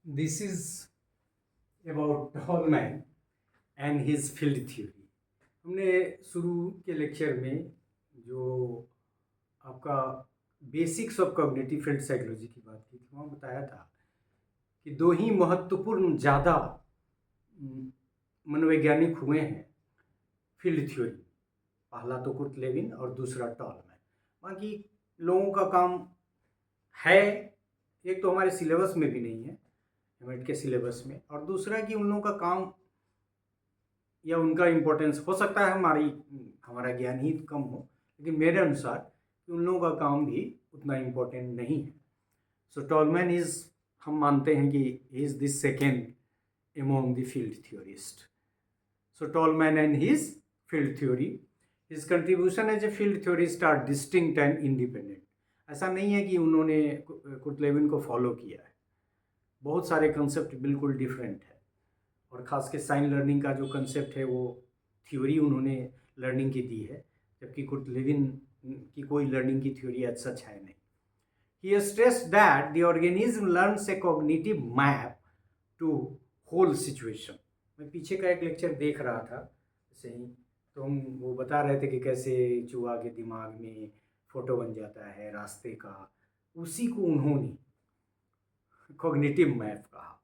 This is about Tolman and his field theory. हमने शुरू के लेक्चर में जो आपका basics of cognitive field psychology की बात की थी, वहाँ बताया था कि दो ही महत्वपूर्ण ज़्यादा मनोवैज्ञानिक हुए हैं फील्ड थ्योरी। पहला तो कुर्ट लेविन और दूसरा टॉलमैन। बाकी लोगों का काम है, एक तो हमारे सिलेबस में भी नहीं है, एमएड के सिलेबस में, और दूसरा कि उन लोगों का काम या उनका इम्पोर्टेंस हो सकता है हमारा ज्ञान ही कम हो, लेकिन मेरे अनुसार कि उन लोगों का काम भी उतना इम्पोर्टेंट नहीं है। सो टॉलमैन हम मानते हैं कि is the second among the field theorist. So Tolman and his field theory, his contribution as a field theorist are distinct and independent. ऐसा नहीं है कि उन्होंने कुर्ट लेविन को फॉलो किया है, बहुत सारे कंसेप्ट बिल्कुल डिफरेंट है, और ख़ास के साइन लर्निंग का जो कंसेप्ट है वो थ्योरी उन्होंने लर्निंग की दी है, जबकि कुर्ट लेविन की कोई लर्निंग की थ्योरी एज सच है नहीं. He has stressed that the organism learns a cognitive map to whole situation. मैं पीछे का एक लेक्चर देख रहा था ऐसे ही, तो हम वो बता रहे थे कि कैसे चूहा के दिमाग में फ़ोटो बन जाता है रास्ते का, उसी को उन्होंने कॉग्निटिव मैप कहा.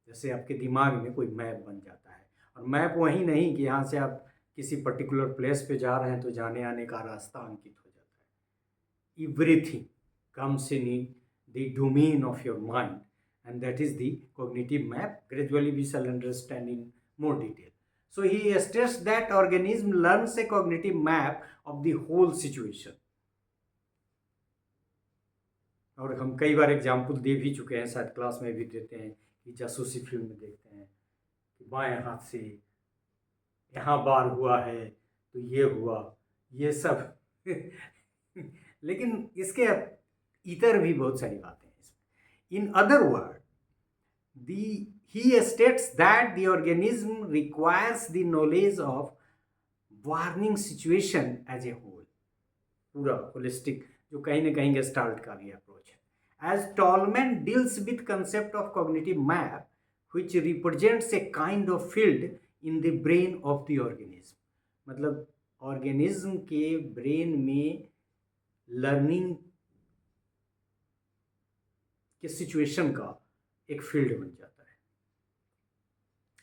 जैसे आपके दिमाग में कोई मैप बन जाता है, और मैप वही नहीं कि यहाँ से आप किसी पर्टिकुलर प्लेस पे जा रहे हैं तो जाने आने का रास्ता अंकित हो जाता है. Everything comes in the domain of your mind, and that is the cognitive map. Gradually we shall understand in more detail. So he stressed that organism learns a cognitive map of the whole situation. और हम कई बार example दे भी चुके हैं, शायद class में भी देते हैं, कि जासूसी फिल्म में देखते हैं कि बाएं हाथ से यहाँ बार हुआ है तो ये हुआ, ये सब लेकिन इसके इतर भी बहुत सारी बातें हैं इसमें. In other word, he states that the organism requires the knowledge of warning situation as a whole. पूरा holistic जो कहीं ना कहीं गेस्टाल्ट का भी अप्रोच है. As Tolman deals with concept of cognitive map, which represents a kind of field in the brain of the organism. मतलब organism के ब्रेन में लर्निंग के सिचुएशन का एक फील्ड बन जाता है.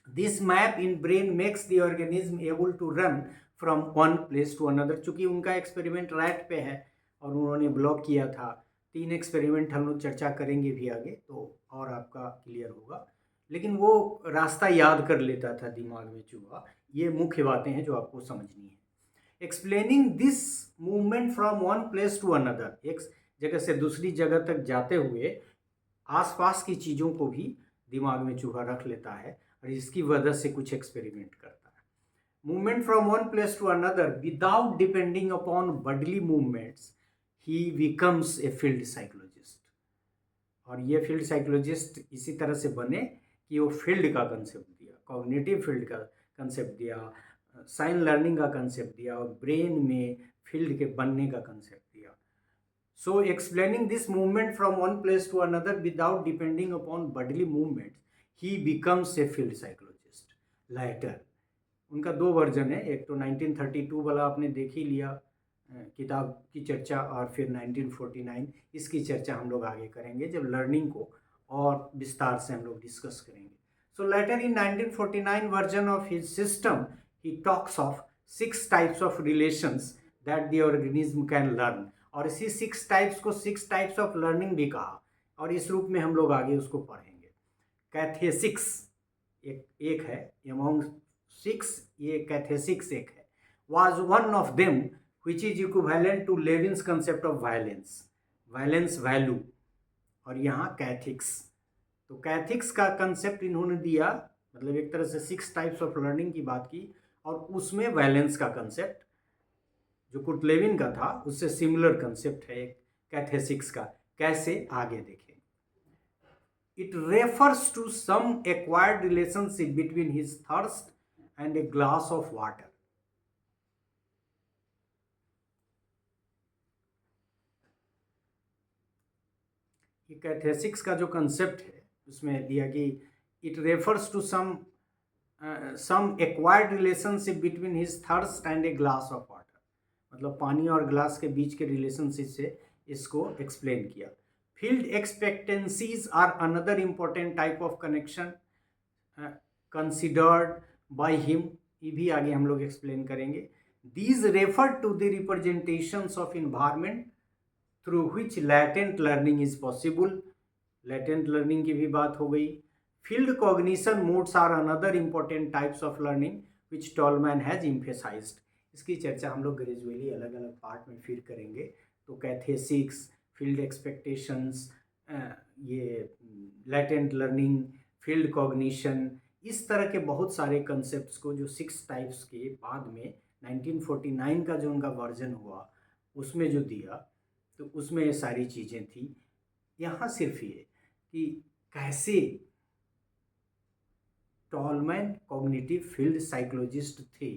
This map in brain makes the organism able to run from one place to another. चूंकि उनका एक्सपेरिमेंट रैट पे है और उन्होंने ब्लॉक किया था, 3 एक्सपेरिमेंट हम लोग चर्चा करेंगे भी आगे तो और आपका क्लियर होगा, लेकिन वो रास्ता याद कर लेता था दिमाग में चूहा. ये मुख्य बातें हैं जो आपको समझनी है. Explaining this movement from one place to another, एक जगह से दूसरी जगह तक जाते हुए आसपास की चीज़ों को भी दिमाग में चूहा रख लेता है और इसकी वजह से कुछ एक्सपेरिमेंट करता है. Movement from one place to another without depending upon bodily movements, he becomes a field psychologist. और ये फील्ड साइकोलॉजिस्ट इसी तरह से बने कि वो फील्ड का कंसेप्ट दिया, कॉग्निटिव फील्ड का कंसेप्ट दिया, साइन लर्निंग का कंसेप्ट दिया, और ब्रेन में फील्ड के बनने का कंसेप्ट दिया. So explaining this movement from one place to another without depending upon bodily movements, he becomes a field psychologist. Later, उनका 2 वर्जन है, एक तो 1932 वाला आपने देख ही लिया किताब की चर्चा, और फिर 1949 इसकी चर्चा हम लोग आगे करेंगे जब लर्निंग को और विस्तार से हम लोग डिस्कस करेंगे. So later in 1949 version of his system, he talks of 6 types of relations that the organism can learn. और इसी 6 टाइप्स को 6 टाइप्स ऑफ लर्निंग भी कहा, और इस रूप में हम लोग आगे उसको पढ़ेंगे. कैथेसिक्स एक है, अमॉन्ग 6 ये कैथेसिक्स एक है. Was one of them which is equivalent to Lewin's concept of valence value, और यहाँ कैथिक्स. तो कैथिक्स का कंसेप्ट इन्होंने दिया, मतलब एक तरह से 6 टाइप्स ऑफ लर्निंग की बात की, और उसमें वैलेंस का कंसेप्ट जो कुर्ट लेविन का था उससे सिमिलर कंसेप्ट है कैथेसिक्स का. कैसे, आगे देखें. It refers to some acquired relationship between his thirst and a glass of water. ये कैथेसिक्स का जो कंसेप्ट है उसमें लिया कि it refers to some acquired relationship between his thirst and a glass of water, मतलब पानी और ग्लास के बीच के रिलेशनशिप से इसको एक्सप्लेन किया। Field expectancies are another important type of connection considered by him, ये भी आगे हम लोग एक्सप्लेन करेंगे। These refer to the representations of environment through which latent learning is possible, latent learning की भी बात हो गई। Field cognition modes are another important types of learning which Tolman has emphasized, इसकी चर्चा हम लोग ग्रेजुअली अलग अलग पार्ट में फिर करेंगे। तो कैथेसिक्स, फील्ड एक्सपेक्टेशंस, ये लैटेंट लर्निंग, फील्ड कॉग्निशन, इस तरह के बहुत सारे कंसेप्ट्स को जो 6 टाइप्स के बाद में 1949 का जो उनका वर्जन हुआ उसमें जो दिया, तो उसमें ये सारी चीज़ें थी। यहाँ सिर्फ ये कि कैसे टॉलमैन कॉग्निटिव फील्ड साइकोलॉजिस्ट थे।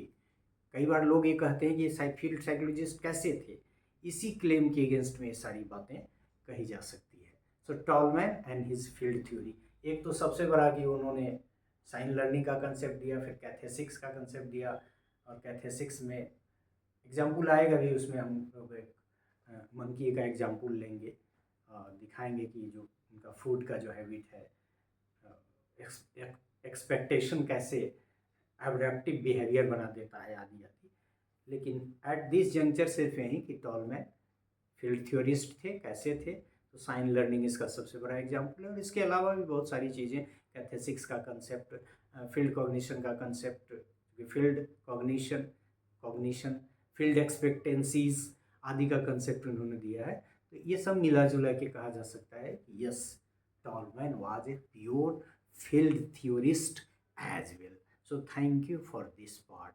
कई बार लोग ये कहते हैं कि ये फील्ड साइकोलॉजिस्ट कैसे थे, इसी क्लेम के अगेंस्ट में ये सारी बातें कही जा सकती है। So Tolman and his field theory, एक तो सबसे बड़ा कि उन्होंने साइन लर्निंग का कंसेप्ट दिया, फिर कैथेसिक्स का कंसेप्ट दिया, और कैथेसिक्स में एग्जाम्पल आएगा भी, उसमें हम लोग एक मंकी का एग्जाम्पल लेंगे, दिखाएंगे कि जो उनका फूड का जो हैबिट है, एक्सपेक्टेशन कैसे एब्डक्टिव बिहेवियर बना देता है आदि आदि। लेकिन एट दिस जंक्चर सिर्फ यही कि टॉलमैन फील्ड थ्योरिस्ट थे, कैसे थे, तो साइन लर्निंग इसका सबसे बड़ा एग्जाम्पल है। और इसके अलावा भी बहुत सारी चीज़ें, कैथेसिक्स का कंसेप्ट, फील्ड कॉग्निशन का कंसेप्ट, फील्ड कॉग्निशन, फील्ड एक्सपेक्टेंसीज आदि का कंसेप्ट उन्होंने दिया है। तो ये सब मिला जुला के कहा जा सकता है कि yes, tall man was a pure field theorist as well. So thank you for this part.